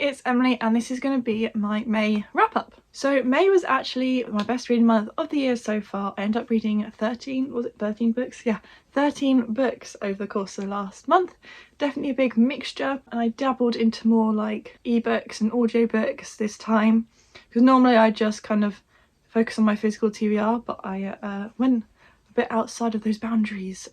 it's Emily and this is going to be my May wrap up. So May was actually my best reading month of the year so far. I ended up reading 13 books? Yeah, 13 books over the course of the last month. Definitely a big mixture, and I dabbled into more like ebooks and audiobooks this time, because normally I just kind of focus on my physical TBR, but I went a bit outside of those boundaries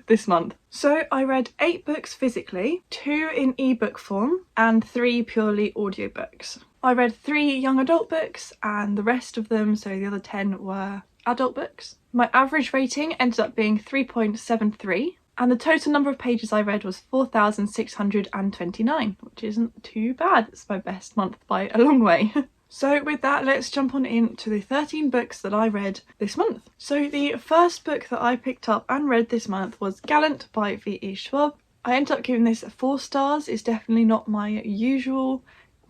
this month. So I read 8 books physically, 2 in ebook form and 3 purely audiobooks. I read 3 young adult books and the rest of them, so the other 10 were adult books. My average rating ended up being 3.73 and the total number of pages I read was 4,629, which isn't too bad. It's my best month by a long way. So with that, let's jump on into the 13 books that I read this month. So the first book that I picked up and read this month was Gallant by V.E. Schwab. I ended up giving this 4 stars. It's definitely not my usual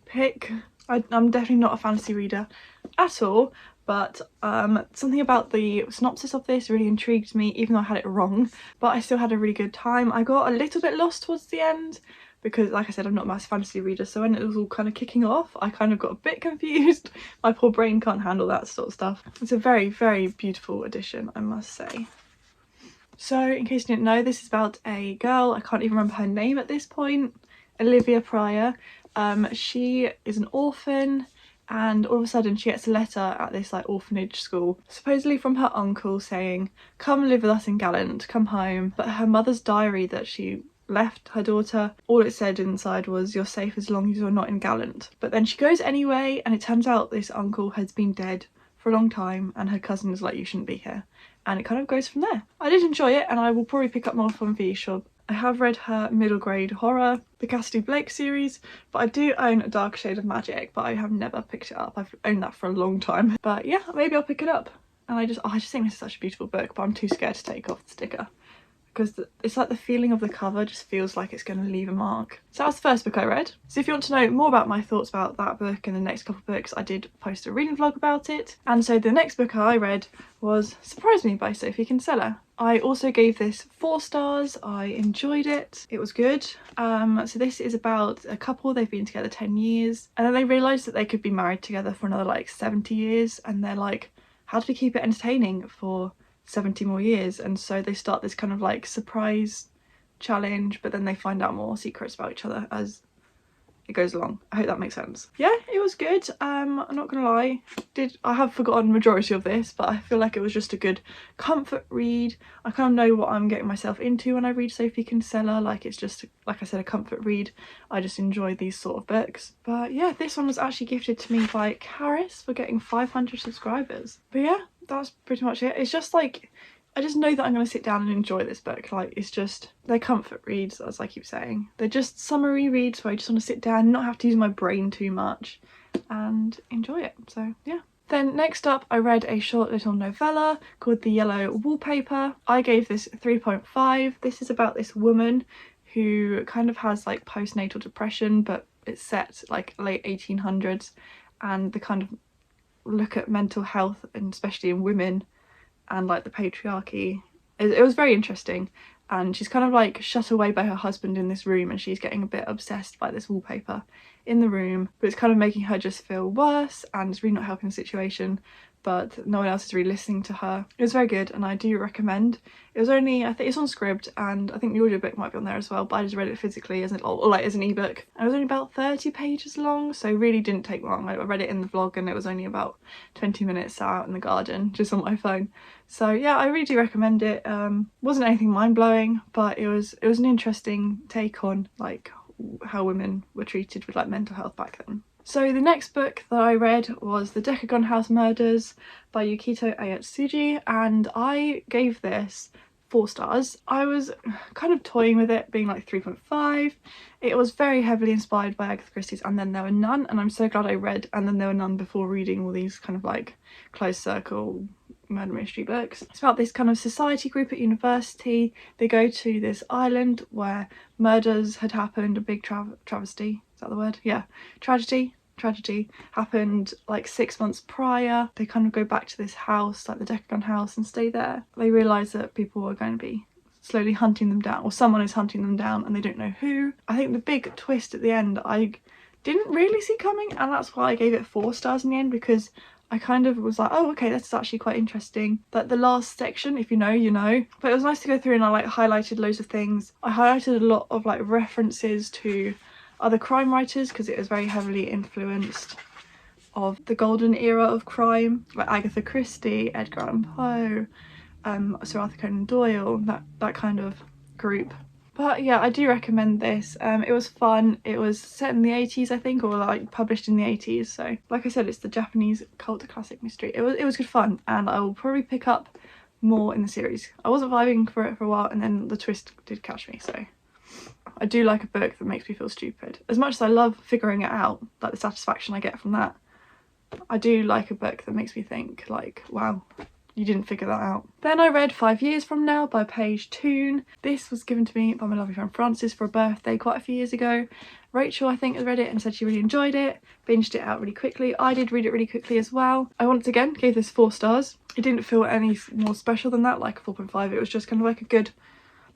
pick. I'm definitely not a fantasy reader at all, but something about the synopsis of this really intrigued me, even though I had it wrong, but I still had a really good time. I got a little bit lost towards the end, because like I said, I'm not a massive fantasy reader, so when it was all kind of kicking off, I kind of got a bit confused. My poor brain can't handle that sort of stuff. It's a very, very beautiful edition, I must say. So in case you didn't know, this is about a girl, I can't even remember her name at this point, Olivia Pryor. She is an orphan, and all of a sudden she gets a letter at this like orphanage school, supposedly from her uncle saying, come live with us in Gallant, come home. But her mother's diary that she left her daughter, all it said inside was, you're safe as long as you're not in Gallant. But then she goes anyway, and it turns out this uncle has been dead for a long time, and her cousin is like, you shouldn't be here. And it kind of goes from there. I did enjoy it, and I will probably pick up more from V.E. Schwab. I have read her middle grade horror, the Cassidy Blake series, but I do own A Dark Shade of Magic, but I have never picked it up. I've owned that for a long time. But yeah, maybe I'll pick it up. And I just think this is such a beautiful book, but I'm too scared to take off the sticker, because it's like the feeling of the cover just feels like it's going to leave a mark. So that's the first book I read. So if you want to know more about my thoughts about that book and the next couple of books, I did post a reading vlog about it. And so the next book I read was Surprise Me by Sophie Kinsella. I also gave this 4 stars. I enjoyed it. It was good. So this is about a couple. They've been together 10 years and then they realise that they could be married together for another like 70 years, and they're like, how do we keep it entertaining for 70 more years? And so they start this kind of like surprise challenge, but then they find out more secrets about each other as it goes along. I hope that makes sense. Yeah, it was good. I'm not gonna lie, I have forgotten majority of this, but I feel like it was just a good comfort read. I kind of know what I'm getting myself into when I read Sophie Kinsella. Like, it's just, like I said, a comfort read. I just enjoy these sort of books. But yeah, this one was actually gifted to me by Caris for getting 500 subscribers. But yeah, that's pretty much it. It's just like, I just know that I'm going to sit down and enjoy this book. Like, it's just, they're comfort reads, as I keep saying. They're just summary reads where I just want to sit down and not have to use my brain too much and enjoy it. So yeah. Then next up, I read a short little novella called The Yellow Wallpaper. I gave this 3.5. This is about this woman who kind of has like postnatal depression, but it's set like late 1800s, and the kind of look at mental health, and especially in women, and like the patriarchy. It was very interesting, and she's kind of like shut away by her husband in this room, and she's getting a bit obsessed by this wallpaper in the room, but it's kind of making her just feel worse, and it's really not helping the situation, but no one else is really listening to her. It was very good and I do recommend. It was only, I think it's on Scribd, and I think the audiobook might be on there as well, but I just read it physically as an, or like as an ebook. And it was only about 30 pages long, so really didn't take long. I read it in the vlog and it was only about 20 minutes out in the garden just on my phone. So yeah, I really do recommend it. Wasn't anything mind-blowing, but it was an interesting take on like how women were treated with like mental health back then. So the next book that I read was The Decagon House Murders by Yukito Ayatsuji, and I gave this 4 stars. I was kind of toying with it being like 3.5. It was very heavily inspired by Agatha Christie's And Then There Were None, and I'm so glad I read And Then There Were None before reading all these kind of like closed circle murder mystery books. It's about this kind of society group at university. They go to this island where murders had happened, a big travesty, is that the word? Yeah, tragedy happened like 6 months prior. They kind of go back to this house, like the Decagon house, and stay there. They realise that people are going to be slowly hunting them down, or someone is hunting them down, and they don't know who. I think the big twist at the end, I didn't really see coming, and that's why I gave it 4 stars in the end, because I kind of was like, oh okay, this is actually quite interesting. Like the last section, if you know, you know. But it was nice to go through, and I like highlighted loads of things. I highlighted a lot of like references to other crime writers, because it was very heavily influenced of the golden era of crime, like Agatha Christie, Edgar Allan Poe, Sir Arthur Conan Doyle, that kind of group. But yeah, I do recommend this. It was fun. It was set in the 80s, I think, or like published in the 80s. So like I said, it's the Japanese cult classic mystery. It was good fun, and I will probably pick up more in the series. I wasn't vibing for it for a while, and then the twist did catch me. So I do like a book that makes me feel stupid. As much as I love figuring it out, like the satisfaction I get from that, I do like a book that makes me think like, wow, you didn't figure that out. Then I read 5 Years From Now by Paige Toon. This was given to me by my lovely friend Frances for a birthday quite a few years ago. Rachel, I think, had read it and said she really enjoyed it, binged it out really quickly. I did read it really quickly as well. I once again gave this 4 stars. It didn't feel any more special than that, like a 4.5. It was just kind of like a good,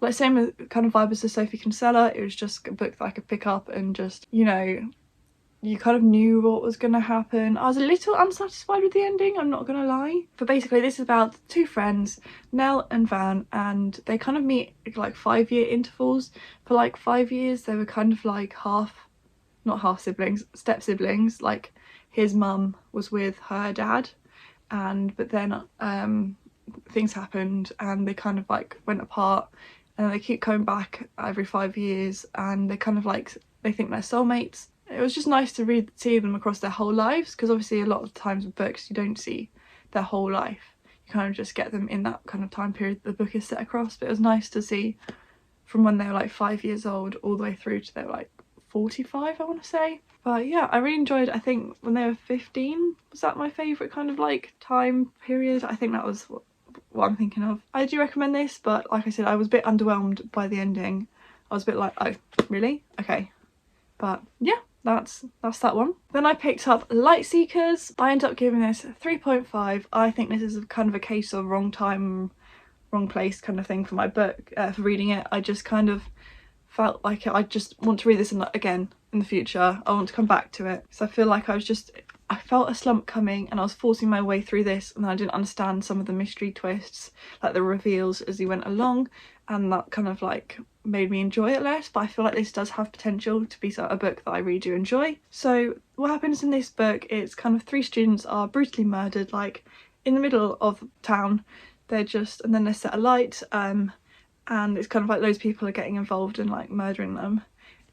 like same kind of vibe as the Sophie Kinsella. It was just a book that I could pick up and just, you know, you kind of knew what was going to happen. I was a little unsatisfied with the ending, I'm not going to lie. But basically this is about 2 friends, Nell and Van, and they kind of meet like 5-year intervals. For like 5 years they were kind of like not half siblings, step siblings. Like his mum was with her dad, but then things happened and they kind of like went apart, and they keep coming back every 5 years, and they kind of like, they think they're soulmates. It was just nice to see them across their whole lives, because obviously a lot of times with books you don't see their whole life. You kind of just get them in that kind of time period the book is set across. But it was nice to see from when they were like 5 years old all the way through to they were like 45, I want to say. But yeah, I really enjoyed, I think when they were 15, was that my favourite kind of like time period? I think that was what I'm thinking of. I do recommend this, but like I said, I was a bit underwhelmed by the ending. I was a bit like, oh really? Okay. But yeah, that's that one. Then I picked up Lightseekers. I ended up giving this 3.5. I think this is kind of a case of wrong time, wrong place kind of thing for my book, for reading it. I just kind of felt like I just want to read this again in the future. I want to come back to it. So I feel like I felt a slump coming, and I was forcing my way through this, and I didn't understand some of the mystery twists, like the reveals as he went along, and that kind of like made me enjoy it less. But I feel like this does have potential to be a book that I really do enjoy. So what happens in this book, it's kind of 3 students are brutally murdered like in the middle of town. They're just, and then they're set alight, and it's kind of like those people are getting involved in like murdering them.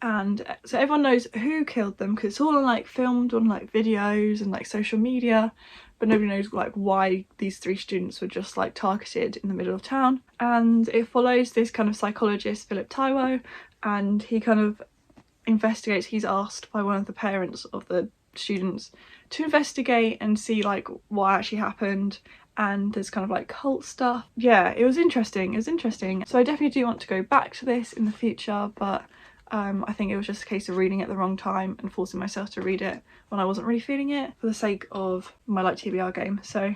And so everyone knows who killed them, because it's all on like filmed on like videos and like social media, but nobody knows like why these 3 students were just like targeted in the middle of town. And it follows this kind of psychologist, Philip Taiwo, and he kind of investigates. He's asked by one of the parents of the students to investigate and see like what actually happened, and there's kind of like cult stuff. Yeah, it was interesting. So I definitely do want to go back to this in the future, but I think it was just a case of reading it at the wrong time and forcing myself to read it when I wasn't really feeling it for the sake of my like TBR game. So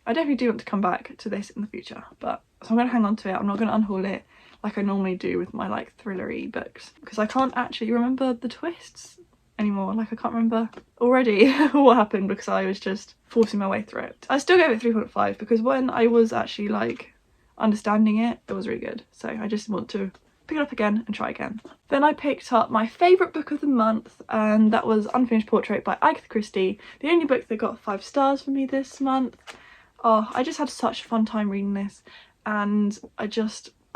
I definitely do want to come back to this in the future, but so I'm going to hang on to it. I'm not going to unhaul it like I normally do with my like thrillery books, because I can't actually remember the twists anymore. Like I can't remember already what happened, because I was just forcing my way through it. I still gave it 3.5 because when I was actually like understanding it, it was really good. So I just want to pick it up again and try again. Then I picked up my favourite book of the month, and that was Unfinished Portrait by Agatha Christie, the only book that got 5 stars for me this month. Oh, I just had such a fun time reading this, and I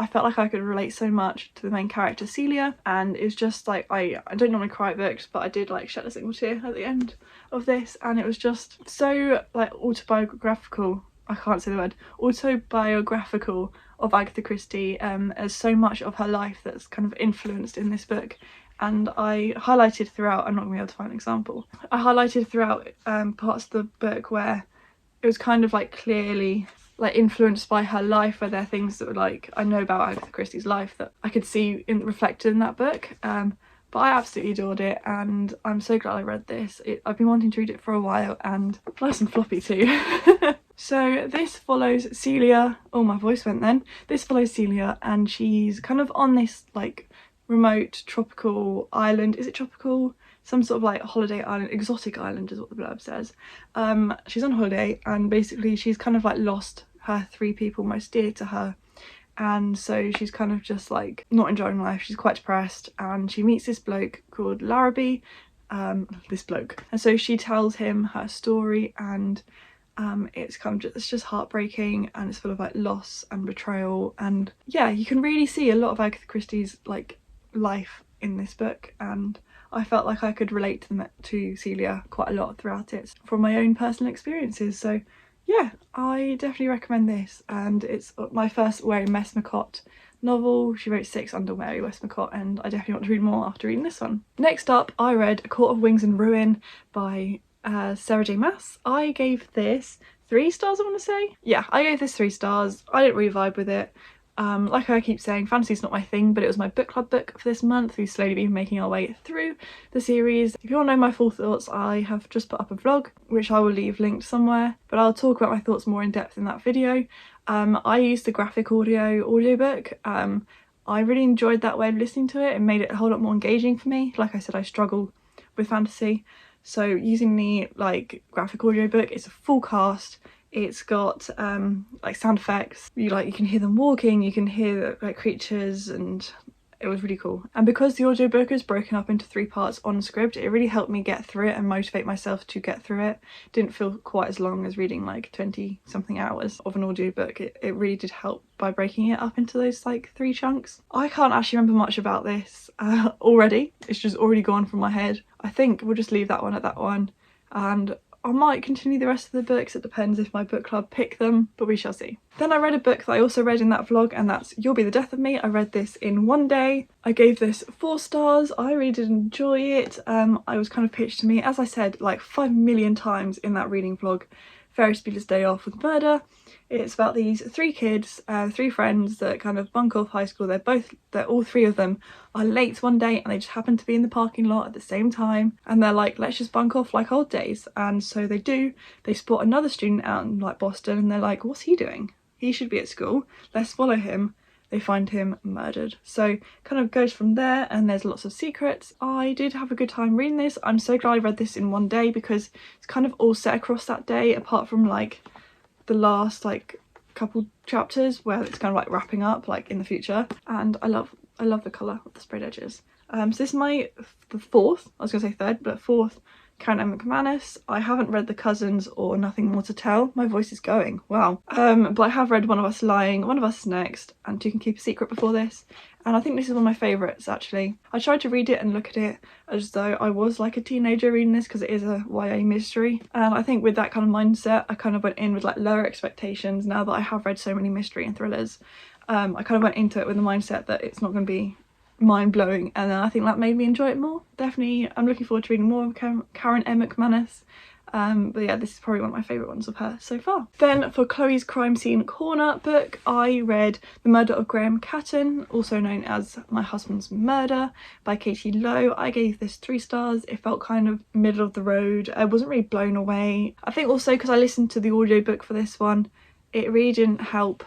felt like I could relate so much to the main character Celia, and it was just like, I don't normally cry at books, but I did like shed a single tear at the end of this, and it was just so like autobiographical. I can't say the word, autobiographical of Agatha Christie. There's so much of her life that's kind of influenced in this book, and I highlighted throughout, I'm not going to be able to find an example, I highlighted throughout parts of the book where it was kind of like clearly like influenced by her life, where there are things that were like, I know about Agatha Christie's life that I could see reflected in that book. But I absolutely adored it, and I'm so glad I read this. I've been wanting to read it for a while, and nice and floppy too. So this follows Celia, oh my voice went then. This follows Celia, and she's kind of on this like remote tropical island. Is it tropical? some sort of like holiday island, exotic island is what the blurb says. She's on holiday and basically she's kind of like lost her 3 people most dear to her, and so she's kind of just like not enjoying life. She's quite depressed and she meets this bloke called Larrabee, and so she tells him her story, and it's kind of just, it's just heartbreaking, and it's full of like loss and betrayal, and yeah, you can really see a lot of Agatha Christie's like life in this book, and I felt like I could relate to Celia quite a lot throughout it from my own personal experiences. So yeah, I definitely recommend this, and it's my first Mary Westmacott novel. She wrote 6 under Mary Westmacott, and I definitely want to read more after reading this one. Next up, I read A Court of Wings and Ruin by Sarah J Maas. I gave this 3 stars, I want to say. Yeah, I gave this 3 stars. I didn't really vibe with it. Like I keep saying, fantasy's not my thing, but it was my book club book for this month. We've slowly been making our way through the series. If you want to know my full thoughts, I have just put up a vlog, which I will leave linked somewhere, but I'll talk about my thoughts more in depth in that video. I used the graphic audiobook. I really enjoyed that way of listening to it. It made it a whole lot more engaging for me. Like I said, I struggle with fantasy, so using the like graphic audiobook, it's a full cast. It's got like sound effects. You can hear them walking, you can hear like creatures, and it was really cool. And because the audiobook is broken up into 3 parts on script, it really helped me get through it and motivate myself to get through it. Didn't feel quite as long as reading like 20 something hours of an audiobook. It really did help by breaking it up into those like 3 chunks. I can't actually remember much about this already. It's just already gone from my head. I think we'll just leave that one at that one, and I might continue the rest of the books. It depends if my book club pick them, but we shall see. Then I read a book that I also read in that vlog, and that's You'll Be the Death of Me. I read this in one day. I gave this 4 stars. I really did enjoy it. I was kind of pitched to me, as I said like 5 million times in that reading vlog, Ferris Bueller's Day Off with murder. It's about these 3 kids, 3 friends that kind of bunk off high school. They're all 3 of them are late one day, and they just happen to be in the parking lot at the same time, and they're like, let's just bunk off like old days. And so they do. They spot another student out in like Boston, and they're like, what's he doing? He should be at school. Let's follow him. They find him murdered. So kind of goes from there, and there's lots of secrets. I did have a good time reading this. I'm so glad I read this in one day, because it's kind of all set across that day, apart from like the last like couple chapters where it's kind of like wrapping up like in the future. And I love the colour of the sprayed edges. So this is the 4th, I was gonna say 3rd, but 4th Karen M. McManus. I haven't read The Cousins or Nothing More to Tell. My voice is going, wow. But I have read One of Us Lying, One of Us Next, and Two Can Keep a Secret before this. And I think this is one of my favourites actually. I tried to read it and look at it as though I was like a teenager reading this, because it is a YA mystery. And I think with that kind of mindset, I kind of went in with like lower expectations. Now that I have read so many mystery and thrillers, I kind of went into it with the mindset that it's not going to be mind-blowing, and then I think that made me enjoy it more. Definitely, I'm looking forward to reading more of Karen M. McManus. But yeah, this is probably one of my favourite ones of her so far. Then for Chloe's Crime Scene Corner book, I read The Murder of Graham Catton, also known as My Husband's Murder by Katie Lowe. I gave this 3 stars. It felt kind of middle of the road. I wasn't really blown away. I think also because I listened to the audiobook for this one, it really didn't help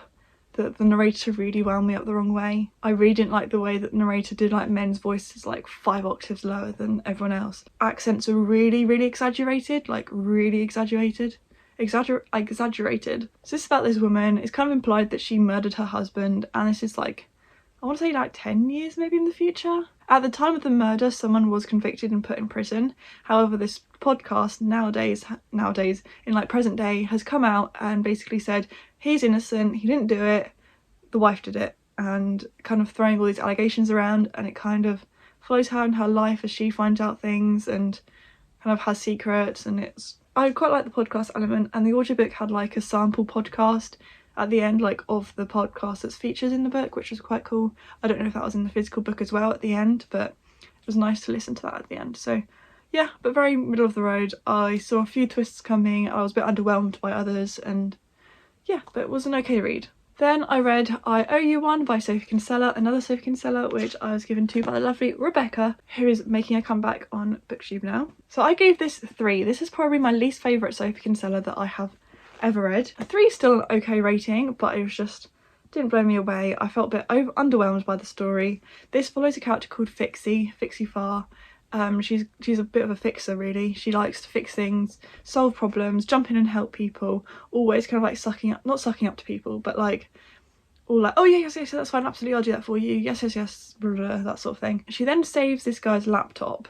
that the narrator really wound me up the wrong way. I really didn't like the way that the narrator did like men's voices like 5 octaves lower than everyone else. Accents are really exaggerated, like really exaggerated. Exaggerated. So this is about this woman. It's kind of implied that she murdered her husband, and this is like, I want to say like 10 years maybe in the future. At the time of the murder, someone was convicted and put in prison. However, this podcast nowadays in like present day has come out and basically said he's innocent, he didn't do it, the wife did it, and kind of throwing all these allegations around, and it kind of follows her in her life as she finds out things and kind of has secrets. And I quite like the podcast element, and the audiobook had like a sample podcast at the end, like of the podcast that's featured in the book, which was quite cool. I don't know if that was in the physical book as well at the end, but it was nice to listen to that at the end. So yeah, but very middle of the road. I saw a few twists coming. I was a bit underwhelmed by others, and yeah, but it was an okay read. Then I read I Owe You One by Sophie Kinsella, another Sophie Kinsella, which I was given to by the lovely Rebecca, who is making a comeback on BookTube now. So I gave this 3. This is probably my least favourite Sophie Kinsella that I have ever read. A 3 is still an okay rating, but it was just didn't blow me away. I felt a bit underwhelmed by the story. This follows a character called Fixie Farr, She's a bit of a fixer really. She likes to fix things, solve problems, jump in and help people, always kind of like not sucking up to people, but like all like, oh yeah, yes, that's fine, absolutely, I'll do that for you, yes, blah, blah, blah, that sort of thing. She then saves this guy's laptop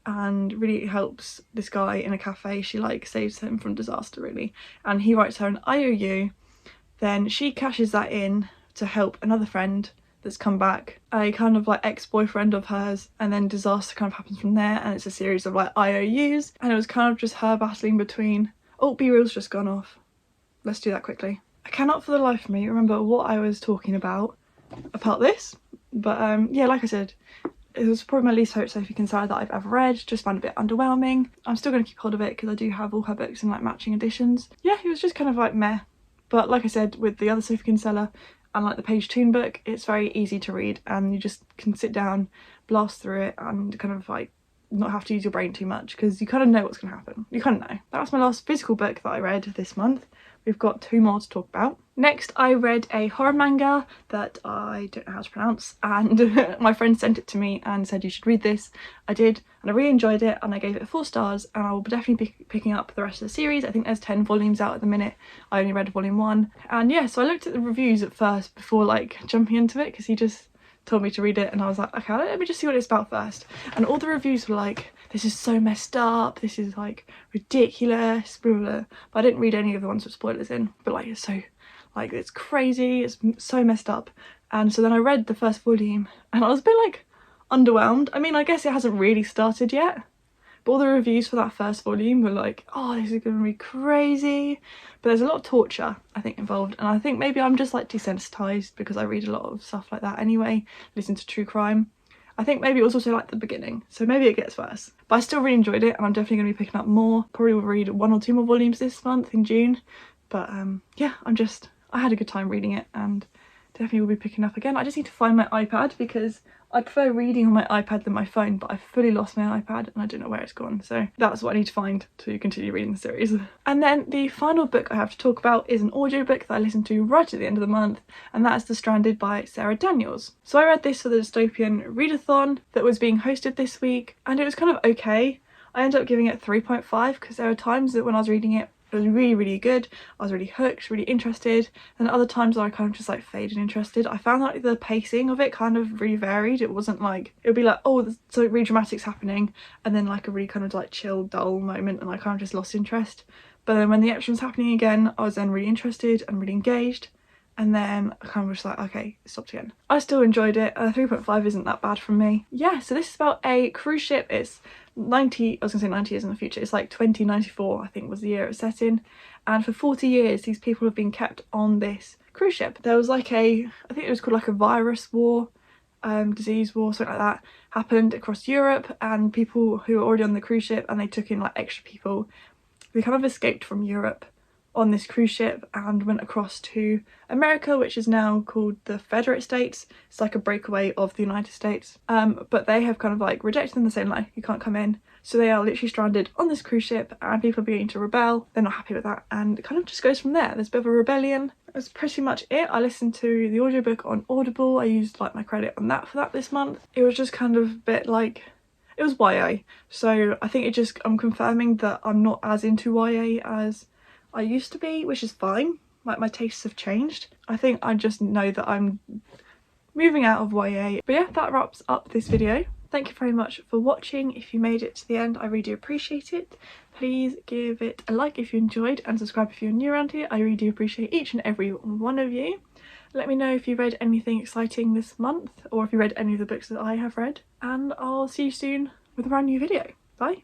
and really helps this guy in a cafe. She like saves him from disaster really, and he writes her an IOU. Then she cashes that in to help another friend that's come back, a kind of like ex-boyfriend of hers, and then disaster kind of happens from there, and it's a series of like IOUs, and it was kind of just her battling between, oh, B-reel's just gone off, let's do that quickly. I cannot for the life of me remember what I was talking about this, but yeah, like I said, it was probably my least favourite Sophie Kinsella that I've ever read. Just found it a bit underwhelming. I'm still going to keep hold of it because I do have all her books in like matching editions. Yeah, it was just kind of like meh. But like I said, with the other Sophie Kinsella and like the Page Toon book, it's very easy to read and you just can sit down, blast through it and kind of like not have to use your brain too much because you kind of know what's going to happen. You kind of know. That was my last physical book that I read this month. We've got 2 more to talk about. Next, I read a horror manga that I don't know how to pronounce, and my friend sent it to me and said you should read this. I did, and I really enjoyed it, and I gave it 4 stars, and I will definitely be picking up the rest of the series. I think there's 10 volumes out at the minute. I only read volume 1. And yeah, so I looked at the reviews at first before like jumping into it because he just told me to read it, and I was like, okay, let me just see what it's about first. And all the reviews were like, this is so messed up, this is like ridiculous, blah, blah, blah. But I didn't read any of the ones with spoilers in, but like it's so, like it's crazy, it's so messed up. And so then I read the first volume and I was a bit like underwhelmed. I mean, I guess it hasn't really started yet, but all the reviews for that first volume were like, oh, this is going to be crazy. But there's a lot of torture, I think, involved. And I think maybe I'm just like desensitized because I read a lot of stuff like that anyway, listen to true crime. I think maybe it was also like the beginning, so maybe it gets worse. But I still really enjoyed it and I'm definitely going to be picking up more. Probably will read 1 or 2 more volumes this month in June. But yeah, I had a good time reading it and definitely will be picking up again. I just need to find my iPad because I prefer reading on my iPad than my phone, but I've fully lost my iPad and I don't know where it's gone. So that's what I need to find to continue reading the series. And then the final book I have to talk about is an audiobook that I listened to right at the end of the month, and that is The Stranded by Sarah Daniels. So I read this for the Dystopian Readathon that was being hosted this week, and it was kind of okay. I ended up giving it 3.5 because there were times that when I was reading it, it was really, really good. I was really hooked, really interested. And other times I kind of just like faded interested. I found that the pacing of it kind of really varied. It wasn't like, it would be like, oh, there's something really dramatic's happening, and then like a really kind of like chill, dull moment, and I kind of just lost interest. But then when the action was happening again, I was then really interested and really engaged. And then I kind of was just like, okay, it stopped again. I still enjoyed it. 3.5 isn't that bad from me. Yeah, so this is about a cruise ship. It's 90 years in the future. It's like 2094, I think, was the year it was set in. And for 40 years, these people have been kept on this cruise ship. There was like I think it was called like a virus war, disease war, something like that, happened across Europe, and people who were already on the cruise ship and they took in like extra people, they kind of escaped from Europe on this cruise ship and went across to America, which is now called the Federate States. It's like a breakaway of the United States. But they have kind of like rejected them, the same like, you can't come in. So they are literally stranded on this cruise ship and people are beginning to rebel. They're not happy with that, and it kind of just goes from there. There's a bit of a rebellion. That's pretty much it. I listened to the audiobook on Audible. I used like my credit on that for that this month. It was just kind of a bit like, it was YA. So I think I'm confirming that I'm not as into YA as I used to be, which is fine. Like, my tastes have changed. I think I just know that I'm moving out of YA. But yeah, that wraps up this video. Thank you very much for watching. If you made it to the end, I really do appreciate it. Please give it a like if you enjoyed, and subscribe if you're new around here. I really do appreciate each and every one of you. Let me know if you read anything exciting this month, or if you read any of the books that I have read. And I'll see you soon with a brand new video. Bye.